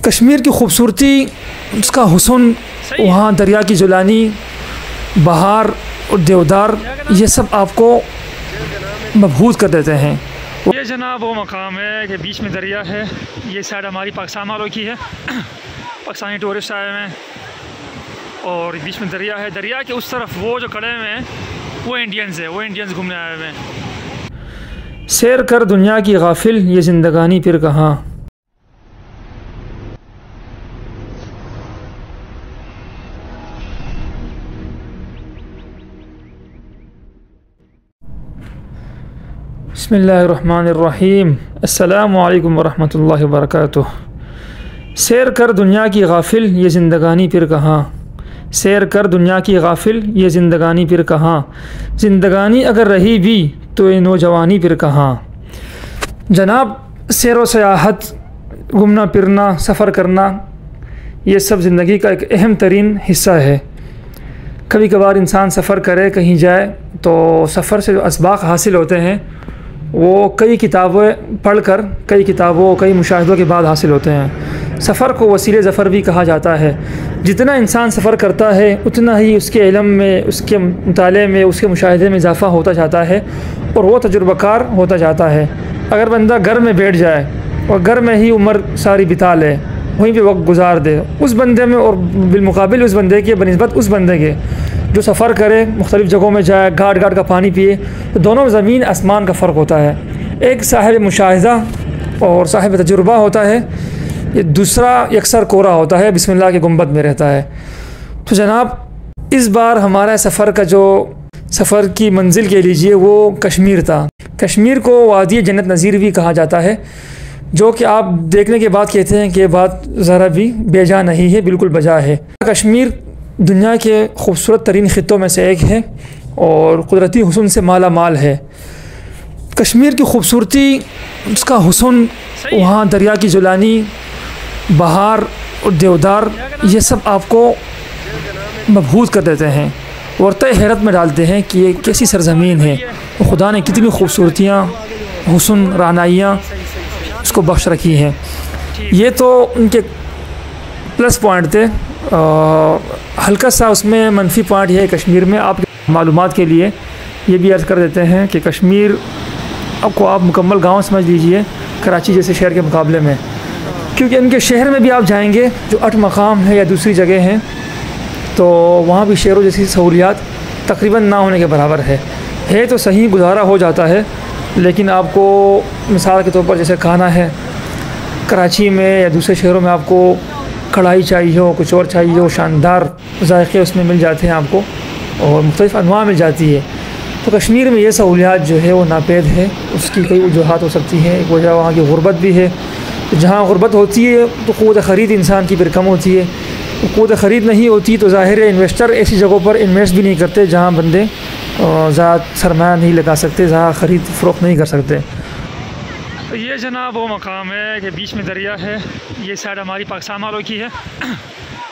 कश्मीर की खूबसूरती, उसका हुस्न, वहाँ दरिया की जुलानी, बहार और देवदार, ये सब आपको मबहूत कर देते हैं। ये जनाब वो मकाम है कि बीच में दरिया है। ये साइड हमारी पाकिस्तान वालों की है, पाकिस्तानी टूरिस्ट आए हुए हैं, और बीच में दरिया है। दरिया के उस तरफ वो जो खड़े हुए हैं वो इंडियंस है, वो इंडियंस घूमने आए हुए हैं। सैर कर दुनिया की गाफिल, ये ज़िंदगानी फिर कहाँ। बिस्मिल्लाहिर्रहमानिर्रहीम। अस्सलामु अलैकुम वरहमतुल्लाहि वबरकातुह। सैर कर दुनिया की गाफिल, ये ज़िंदगानी फिर कहाँ। सैर कर दुनिया की गाफिल, ये ज़िंदगानी फिर कहाँ। ज़िंदगानी अगर रही भी तो ये नौजवानी फिर कहाँ। जनाब, सैर व सयाहत, घूमना फिरना, सफ़र करना, ये सब ज़िंदगी का एक अहम तरीन हिस्सा है। कभी कभार इंसान सफ़र करे, कहीं जाए, तो सफ़र से जो असबाक हासिल होते हैं वो कई किताबें पढ़कर, कई मुशाहिदों के बाद हासिल होते हैं। सफ़र को वसीले ज़फ़र भी कहा जाता है। जितना इंसान सफ़र करता है उतना ही उसके इल्म में, उसके मुताले में, उसके मुशाहिदे में इजाफ़ा होता जाता है और वो तजुर्बाकार होता जाता है। अगर बंदा घर में बैठ जाए और घर में ही उम्र सारी बिता ले, वहीं पे वक्त गुजार दे, उस बंदे में और बिलमुकाबिल उस बंदे के बनिस्बत उस बंदे के जो सफ़र करे, मुख्तलिफ़ जगहों में जाए, घाट घाट का पानी पिए, तो दोनों ज़मीन आसमान का फ़र्क होता है। एक साहिब मुशाहिदा और साहिब तजुर्बा होता है, ये दूसरा यकसर कोरा होता है, बिस्मिल्लाह के गुंबद में रहता है। तो जनाब, इस बार हमारा सफ़र का जो सफ़र की मंजिल कह लीजिए वो कश्मीर था। कश्मीर को वादी जन्नत नज़ीर भी कहा जाता है, जो कि आप देखने के बाद कहते हैं कि ये बात ज़रा भी बेजा नहीं है, बिल्कुल बजा है। कश्मीर दुनिया के खूबसूरत तरीन ख़ित्तों में से एक है और कुदरती हुस्न से माला माल है। कश्मीर की खूबसूरती, उसका हुस्न, वहाँ दरिया की जुलानी, बहार और देवदार, ये सब आपको मबहूत कर देते हैं, वर्त हैरत में डालते हैं कि ये कैसी सरज़मीन है। खुदा ने कितनी खूबसूरतियाँ, हुस्न, रानाइयाँ उसको बख्श रखी हैं। ये तो उनके प्लस पॉइंट थे। हल्का सा उसमें मनफी पॉइंट है कश्मीर में। आप मालूमात के लिए ये भी अर्ज़ कर देते हैं कि कश्मीर आपको आप मुकम्मल गांव समझ लीजिए कराची जैसे शहर के मुकाबले में, क्योंकि इनके शहर में भी आप जाएंगे जो 8 मकाम है या दूसरी जगह हैं, तो वहाँ भी शहरों जैसी सहूलियात तकरीबन ना होने के बराबर है तो सही गुजारा हो जाता है, लेकिन आपको मिसाल के तौर पर जैसे खाना है कराची में या दूसरे शहरों में, आपको कढ़ाई चाहिए हो, कुछ और चाहिए हो, शानदार जायके उसमें मिल जाते हैं आपको और मुख्तलिफ़ अनवा मिल जाती है। तो कश्मीर में ये सहूलियात जो है वो नापेद है। उसकी कई वजूहात हो सकती हैं। एक वजह वहाँ की गुरबत भी है। तो जहाँ गुरबत होती है तो क़ुव्वत ख़रीद इंसान की फिर कम होती है। तो क़ुव्वत ख़रीद नहीं होती तो ज़ाहिर है इन्वेस्टर ऐसी जगहों पर इन्वेस्ट भी नहीं करते जहाँ बंदे ज़्यादा सरमाया नहीं लगा सकते, ज़्यादा ख़रीद फ़रोख्त नहीं कर सकते। तो ये जनाब वो मकाम है कि बीच में दरिया है। ये साइड हमारी पाकिस्तान वालों की है,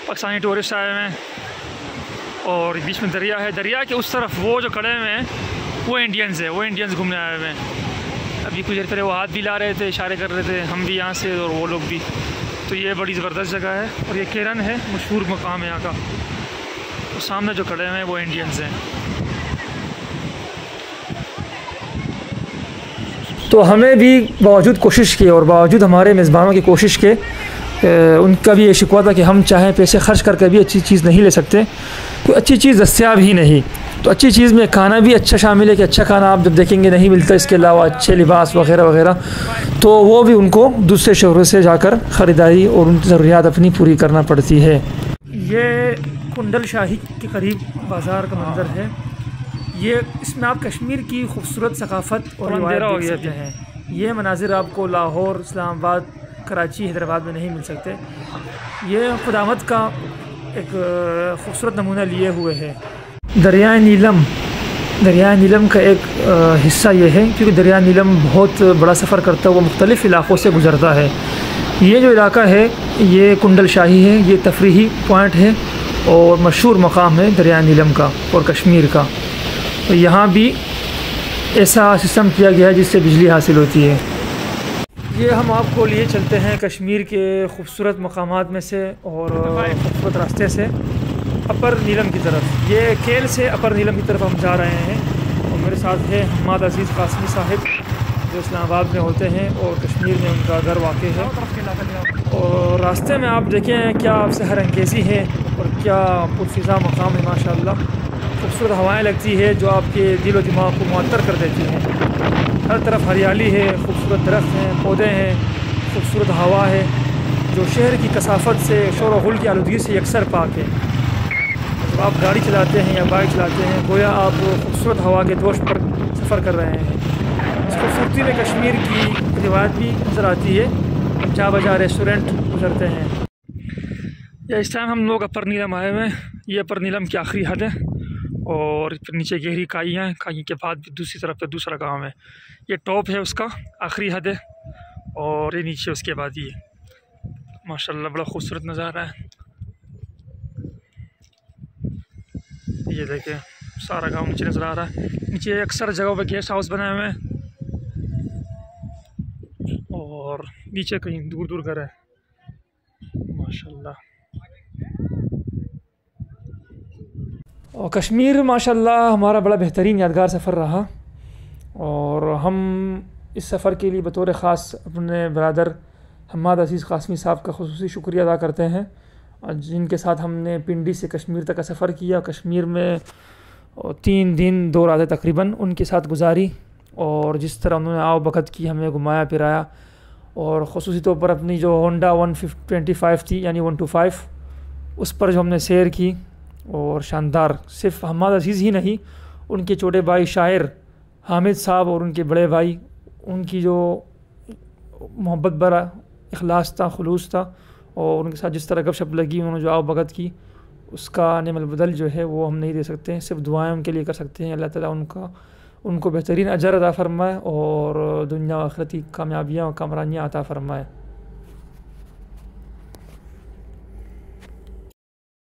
पाकिस्तानी टूरिस्ट आए हुए हैं, और बीच में दरिया है। दरिया के उस तरफ वो जो खड़े हुए हैं वो इंडियंस है, वो इंडियंस घूमने आए हुए हैं। अभी कुछ देर पहले वो हाथ भी ला रहे थे, इशारे कर रहे थे, हम भी यहाँ से और वो लोग भी। तो ये बड़ी ज़बरदस्त जगह है और ये केरन है, मशहूर मकाम है यहाँ का। तो सामने जो खड़े हुए हैं वो इंडियंस हैं। तो हमें भी बावजूद कोशिश के और बावजूद हमारे मेज़बानों की कोशिश के, उनका भी ये शिकवा था कि हम चाहें पैसे खर्च करके भी अच्छी चीज़ नहीं ले सकते, तो अच्छी चीज़ दस्तियाब ही नहीं। तो अच्छी चीज़ में खाना भी अच्छा शामिल है कि अच्छा खाना आप जब देखेंगे नहीं मिलता, इसके अलावा अच्छे लिबास वगैरह वगैरह, तो वो भी उनको दूसरे शहरों से जाकर ख़रीदारी और उनकी ज़रूरियात अपनी पूरी करना पड़ती है। ये कुंडल शाही के करीब बाज़ार का मंज़र है। ये इसमें आप कश्मीर की खूबसूरत सकाफ़त और अंधेरा हो गया हैं। ये मनाजिर आपको लाहौर, इस्लामाबाद, कराची, हैदराबाद में नहीं मिल सकते। ये खुदामत का एक खूबसूरत नमूना लिए हुए है। दरिया नीलम का एक हिस्सा ये है, क्योंकि दरिया नीलम बहुत बड़ा सफ़र करता है, वो मुख्तलिफ़ इलाक़ों से गुज़रता है। ये जो इलाका है ये कुंडल शाही है, ये तफरीही पॉइंट है और मशहूर मकाम है दरिया नीलम का और कश्मीर का। तो यहाँ भी ऐसा सिस्टम किया गया है जिससे बिजली हासिल होती है। ये हम आपको लिए चलते हैं कश्मीर के ख़ूबसूरत मकामात में से और ख़ूबसूरत रास्ते से अपर नीलम की तरफ। ये केल से अपर नीलम की तरफ हम जा रहे हैं और मेरे साथ है हम्माद अज़ीज़ कासमी साहिब जो इस्लामाबाद में होते हैं और कश्मीर में उनका घर वाक़ है। और रास्ते में आप देखें क्या सहर अंगेज़ी है और क्या पुरफ़िज़ा मकाम है माशाअल्लाह। खूबसूरत हवाएँ लगती है जो आपके दिल व दिमाग को मुअत्तर कर देती हैं। हर तरफ हरियाली है, खूबसूरत दरख्त हैं, पौधे हैं, खूबसूरत हवा है जो शहर की कसाफत से, शोर गुल की आलूदगी से यकसर पाक है। जब आप गाड़ी चलाते हैं या बाइक चलाते हैं गोया आप खूबसूरत हवा के दोष पर सफ़र कर रहे हैं। इस खूबसूरती में कश्मीर की रिवायत भी नज़र आती है। हम चा बजा रेस्टोरेंट गुजरते हैं या इस टाइम हम लोग अपर नीलम आए हुए हैं। ये अपर नीलम की आखिरी हद है और फिर नीचे गहरी काई हैं, काई के बाद दूसरी तरफ पे दूसरा गांव है। ये टॉप है उसका, आखिरी हद है और ये नीचे उसके बाद ये माशाल्लाह बड़ा खूबसूरत नज़ारा है। ये देखें सारा गांव नीचे नज़र आ रहा है। नीचे अक्सर जगहों पे गेस्ट हाउस बनाए हुए हैं और नीचे कहीं दूर दूर घर है माशाल्लाह। और कश्मीर माशाल्लाह हमारा बड़ा बेहतरीन यादगार सफ़र रहा और हम इस सफ़र के लिए बतौर ख़ास अपने बरदर हम्माद अज़ीज़ कासमी साहब का ख़ुसूसी शुक्रिया अदा करते हैं जिनके साथ हमने पिंडी से कश्मीर तक का सफ़र किया। कश्मीर में 3 दिन 2 रातें तकरीबन उनके साथ गुजारी और जिस तरह उन्होंने आओ बखत की, हमें घुमाया फिराया और ख़ुसूसी तौर पर अपनी जो होंडा 125 थी यानी 125 उस पर जो हमने सैर की और शानदार। सिर्फ हम्माद अज़ीज़ ही नहीं, उनके छोटे भाई शायर हामिद साहब और उनके बड़े भाई, उनकी जो मोहब्बत भरा इखलास था, खुलूस था और उनके साथ जिस तरह गपशप लगी, उन्होंने जो आओ भगत की, उसका नेमल बदल जो है वो हम नहीं दे सकते हैं। सिर्फ दुआएं उनके लिए कर सकते हैं। अल्लाह ताला उनको बेहतरीन अजर अता फ़रमाए और दुनिया आखिरत की कामयाबियाँ और कामरानियाँ अता फ़रमाए।